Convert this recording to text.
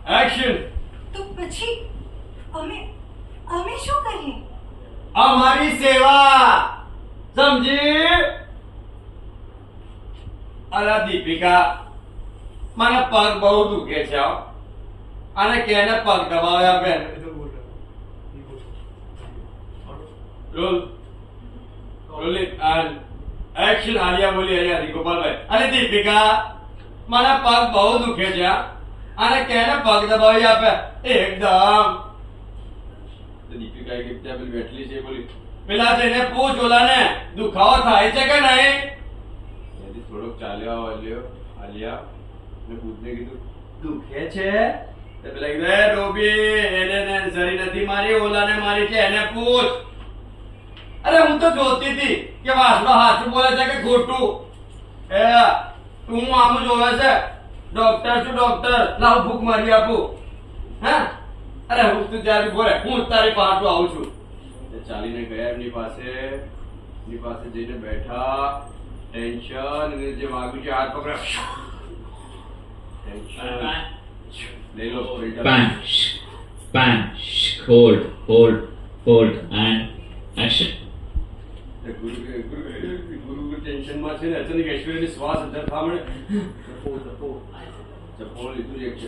Action. તો પછી અમે અમે શું કરીએ? અમારી સેવા સમજી. અલા દીપિકા, મને પગ બહુ દુખે છે હો. અને કેને પગ દબાવ્યા બેન? Roll rolling and action. Alia બોલી અહીંયા ગોપાલભાઈ. અને દીપિકા, મને પગ બહુ દુખે છે અને કેને પગ દબાવી આપે એકદમ. તો દીપિકા એક ત્યાં પેલી બેઠેલી છે બોલી, પેલા જઈને પૂછ ઓલાને દુખાવો થાય છે કે નહીં. એથી થોડોક ચાલ્યો વાલ્યો આલિયા ને પૂછને કીધું દુખે છે? તો પેલા કીધું એ ડોબી, એને સરી નથી મારી, ઓલાને મારી છે, એને પૂછ. અરે હું તો જોતી હતી કે વાસણો હાચું બોલે છે કે ખોટું. એ તું આમ જોવે છે? ડોક્ટર છું ડોક્ટર, લાવ ભૂખ મારી આપું. હા, અરે હું તું ત્યારે બોલે, હું તારી પાછું આવું છું. ચાલીને ગયા એમની પાસે જઈને બેઠા. ટેન્શન જે માગ્યું છે હાથ પકડ. ટેન્શન લઈ લો. Punch, punch, hold, and action. ગુરુ ટેન્શનમાં છે ને, અચાનક ઐશ્વર્યની શ્વાસ અંદર થામણે ચપોળ લીધું જ એક છે.